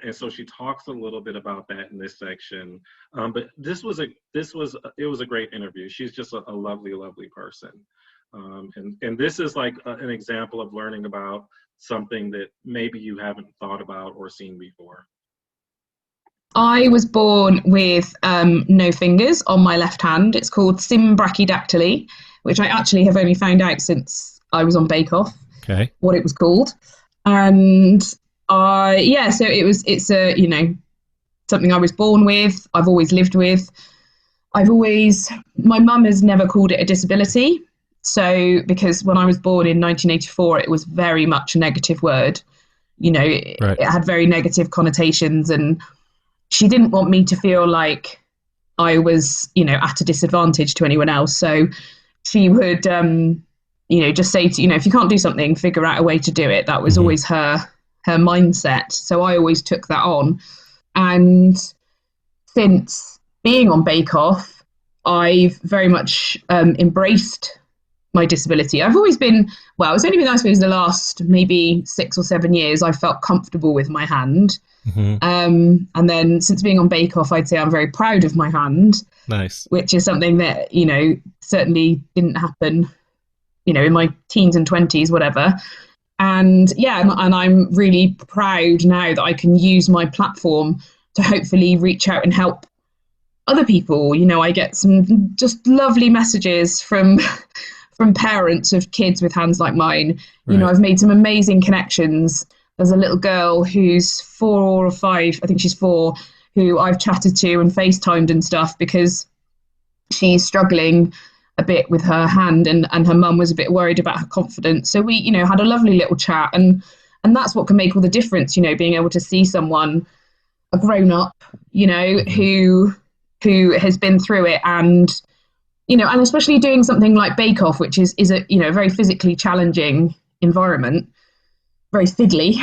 And so she talks a little bit about that in this section. But it was a great interview. She's just a lovely, lovely person. And this is like an example of learning about something that maybe you haven't thought about or seen before. I was born with no fingers on my left hand. It's called symbrachydactyly, which I actually have only found out since I was on Bake Off. Okay. What it was called. And so it's something I was born with. I've always lived with. My mum has never called it a disability. So, because when I was born in 1984, it was very much a negative word. You know, Right. it had very negative connotations, and she didn't want me to feel like I was, you know, at a disadvantage to anyone else. So she would, just say to, if you can't do something, figure out a way to do it. That was always her mindset. So I always took that on. And since being on Bake Off, I've very much embraced my disability. I've always been, well, it's only been, I suppose, the last maybe 6 or 7 years, I felt comfortable with my hand. And then since being on Bake Off, I'd say I'm very proud of my hand. Nice. Which is something that, certainly didn't happen, in my teens and 20s, whatever. And yeah, and I'm really proud now that I can use my platform to hopefully reach out and help other people. I get some just lovely messages from parents of kids with hands like mine. Right. I've made some amazing connections. There's a little girl who's 4 or 5, I think she's 4, who I've chatted to and FaceTimed and stuff because she's struggling a bit with her hand, and her mum was a bit worried about her confidence. So we, had a lovely little chat, and that's what can make all the difference, being able to see someone, a grown up, who has been through it, and and especially doing something like Bake Off, which is a a very physically challenging environment, very fiddly.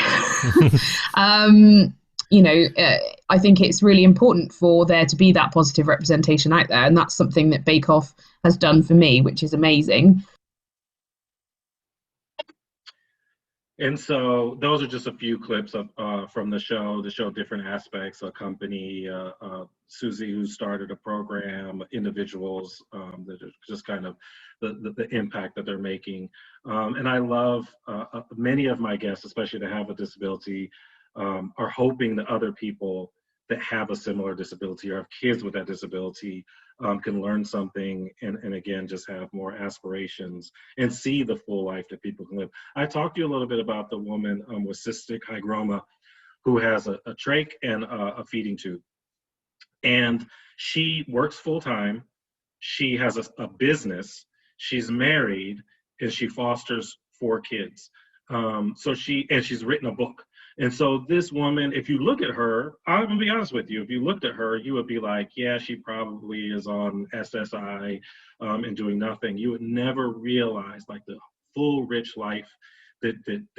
I think it's really important for there to be that positive representation out there, and that's something that Bake Off has done for me, which is amazing. And so those are just a few clips of, from the show to show different aspects, a company, Susie, who started a program, individuals, that are just kind of the impact that they're making. And I love many of my guests, especially that have a disability, are hoping that other people that have a similar disability or have kids with that disability can learn something, and again, just have more aspirations and see the full life that people can live. I talked to you a little bit about the woman with cystic hygroma who has a trach and a feeding tube. And she works full time. She has a business. She's married, and she fosters 4 kids. She's written a book. And so this woman, if you look at her, I'm gonna be honest with you, if you looked at her, you would be like, yeah, she probably is on SSI and doing nothing. You would never realize like the full rich life that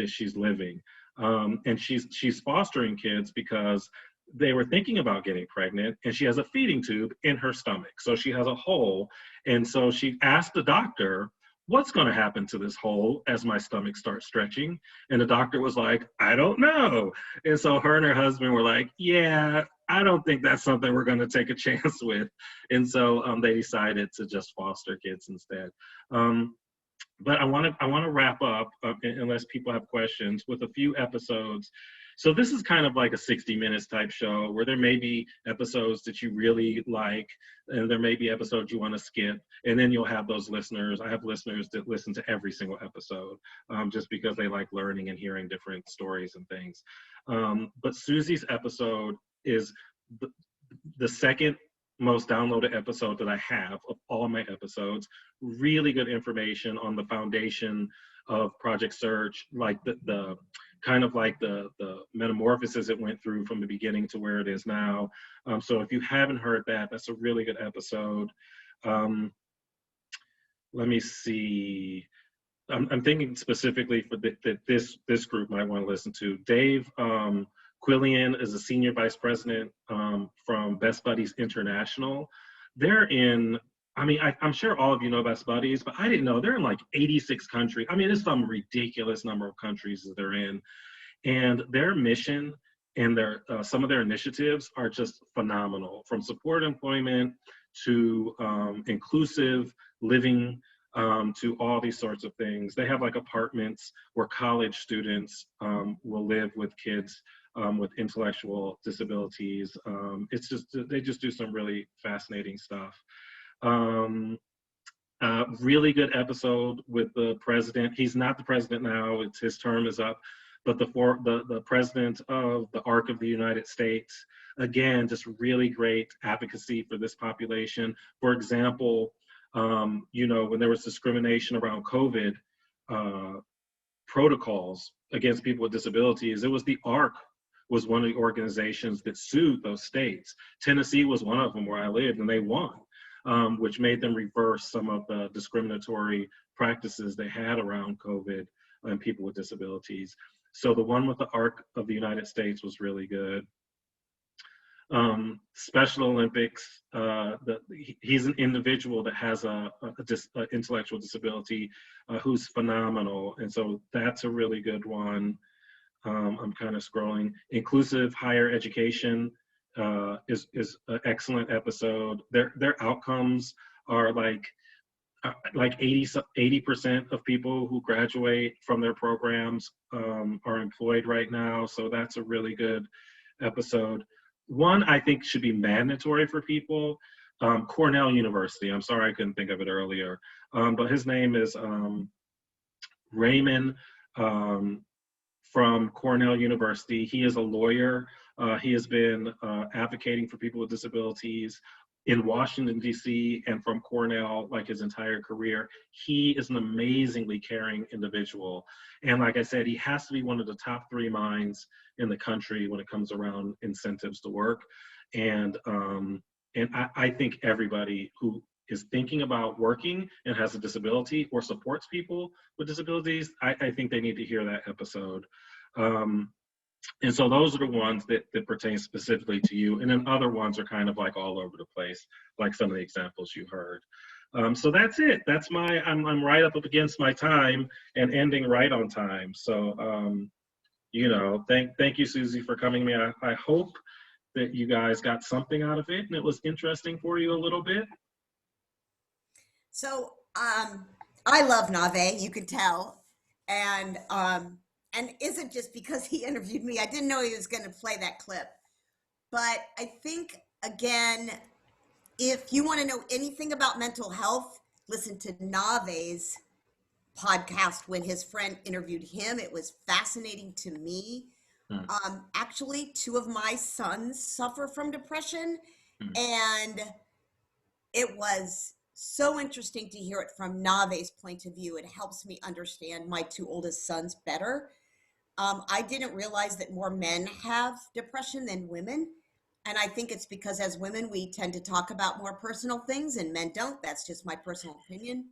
she's living. And she's fostering kids because they were thinking about getting pregnant, and she has a feeding tube in her stomach. So she has a hole. And so she asked the doctor, what's going to happen to this hole as my stomach starts stretching? And the doctor was like, I don't know. And so her and her husband were like, yeah, I don't think that's something we're going to take a chance with. And so they decided to just foster kids instead. But I want to wrap up, unless people have questions, with a few episodes. So this is kind of like a 60 minutes type show where there may be episodes that you really like, and there may be episodes you want to skip. And then you'll have those listeners. I have listeners that listen to every single episode just because they like learning and hearing different stories and things. But Susie's episode is the second most downloaded episode that I have of all my episodes. Really good information on the foundation of Project Search, like the kind of like the metamorphosis it went through from the beginning to where it is now. So if you haven't heard that, that's a really good episode. Let me see. I'm thinking specifically for that this group might want to listen to. Dave Quillian is a senior vice president from Best Buddies International. They're in, I'm sure all of you know Best Buddies, but I didn't know they're in like 86 countries. It's some ridiculous number of countries that they're in. And their mission and their some of their initiatives are just phenomenal, from support employment to inclusive living, to all these sorts of things. They have like apartments where college students will live with kids with intellectual disabilities. They just do some really fascinating stuff. Really good episode with the president. He's not the president now, his term is up, but the president of the ARC of the United States. Again, just really great advocacy for this population. For example, You know, when there was discrimination around COVID protocols against people with disabilities, it was the ARC was one of the organizations that sued those states. Tennessee was one of them where I lived, and they won, which made them reverse some of the discriminatory practices they had around COVID and people with disabilities. So the one with the ARC of the United States was really good. Special Olympics, he's an individual that has a intellectual disability who's phenomenal. And so that's a really good one. I'm kind of scrolling. Inclusive Higher Education is an excellent episode. Their outcomes are like 80% of people who graduate from their programs are employed right now. So that's a really good episode. One I think should be mandatory for people. Cornell University. I'm sorry I couldn't think of it earlier, but his name is Raymond from Cornell University. He is a lawyer. He has been advocating for people with disabilities in Washington, D.C. and from Cornell like his entire career. He is an amazingly caring individual. And like I said, he has to be one of the top 3 minds in the country when it comes around incentives to work. And I think everybody who is thinking about working and has a disability or supports people with disabilities, I think they need to hear that episode. And so those are the ones that pertain specifically to you. And then other ones are kind of like all over the place, like some of the examples you heard. So that's it. That's I'm right up against my time and ending right on time. So, you know, thank you, Susie, for coming to me. I hope that you guys got something out of it and it was interesting for you a little bit. So I love Nave, you can tell. And isn't just because he interviewed me. I didn't know he was going to play that clip. But I think, again, if you want to know anything about mental health, listen to Nave's podcast when his friend interviewed him. It was fascinating to me. Actually, 2 of my sons suffer from depression, and it was so interesting to hear it from Nave's point of view. It helps me understand my 2 oldest sons better. I didn't realize that more men have depression than women. And I think it's because as women, we tend to talk about more personal things and men don't. That's just my personal opinion.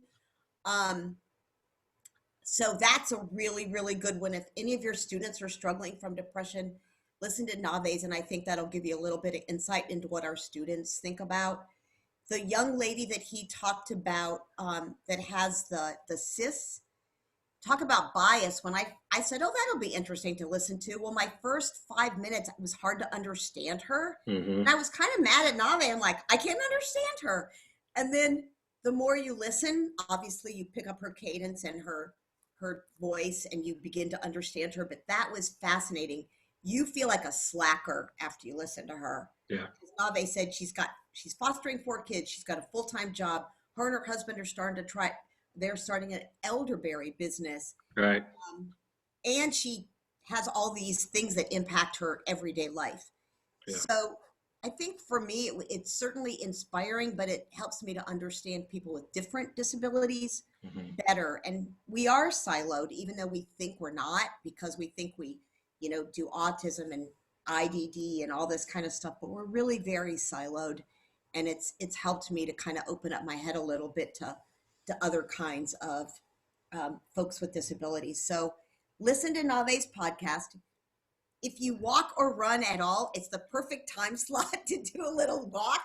So that's a really, really good one. If any of your students are struggling from depression, listen to Nave's, and I think that'll give you a little bit of insight into what our students think about. The young lady that he talked about that has the cysts, talk about bias. When I said, oh, that'll be interesting to listen to. Well, my first 5 minutes, it was hard to understand her. And I was kind of mad at Nave. I'm like, I can't understand her. And then the more you listen, obviously you pick up her cadence and her voice and you begin to understand her. But that was fascinating. You feel like a slacker after you listen to her. Yeah. Nave said she's fostering 4 kids. She's got a full-time job. Her and her husband are they're starting an elderberry business. Right. And she has all these things that impact her everyday life. Yeah. So I think for me, it's certainly inspiring, but it helps me to understand people with different disabilities better. And we are siloed, even though we think we're not, because we think we, do autism and IDD and all this kind of stuff, but we're really very siloed. And it's helped me to kind of open up my head a little bit to other kinds of folks with disabilities. So listen to Nave's podcast. If you walk or run at all, it's the perfect time slot to do a little walk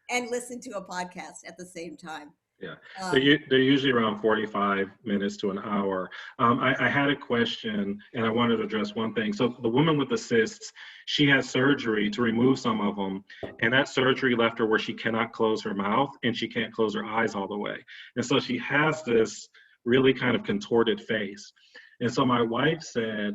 and listen to a podcast at the same time. Yeah, they're usually around 45 minutes to an hour. I had a question and I wanted to address one thing. So the woman with the cysts, she had surgery to remove some of them, and that surgery left her where she cannot close her mouth and she can't close her eyes all the way. And so she has this really kind of contorted face. And so my wife said,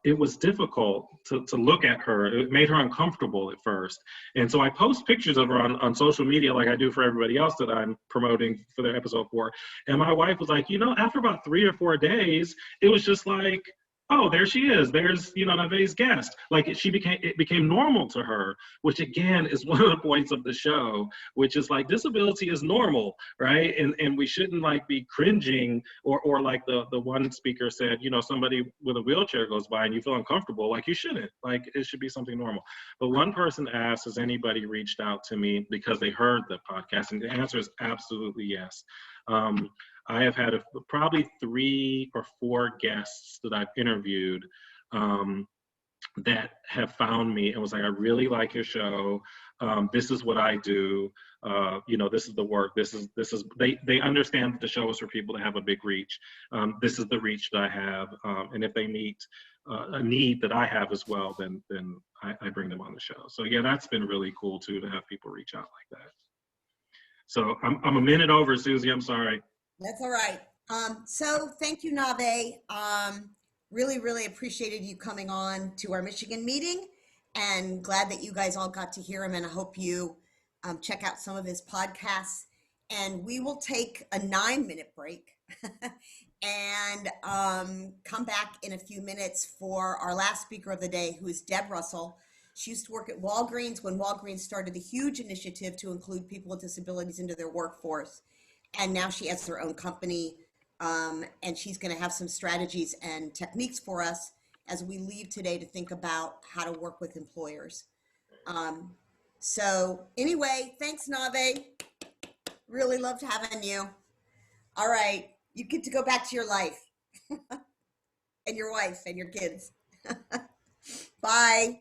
it was difficult to look at her. It made her uncomfortable at first. And so I post pictures of her on social media like I do for everybody else that I'm promoting for their episode 4. And my wife was like, after about 3 or 4 days, it was just like, oh, there she is. There's, Nave's guest. Like it became normal to her, which again is one of the points of the show, which is like disability is normal, right? And we shouldn't like be cringing or like the one speaker said, somebody with a wheelchair goes by and you feel uncomfortable, like you shouldn't. Like it should be something normal. But one person asked, has anybody reached out to me because they heard the podcast? And the answer is absolutely yes. I have had probably 3 or 4 guests that I've interviewed that have found me and was like, I really like your show. This is what I do. This is the work. This is they understand that the show is for people to have a big reach. This is the reach that I have. And if they meet a need that I have as well, then I bring them on the show. So yeah, that's been really cool too, to have people reach out like that. So I'm a minute over, Susie, I'm sorry. That's all right. So thank you, Nave. Really, really appreciated you coming on to our Michigan meeting, and glad that you guys all got to hear him. And I hope you check out some of his podcasts. And we will take a 9-minute break and come back in a few minutes for our last speaker of the day, who is Deb Russell. She used to work at Walgreens when Walgreens started a huge initiative to include people with disabilities into their workforce. And now she has her own company, and she's going to have some strategies and techniques for us as we leave today to think about how to work with employers. So anyway, thanks, Nave. Really loved having you. All right, you get to go back to your life and your wife and your kids. Bye.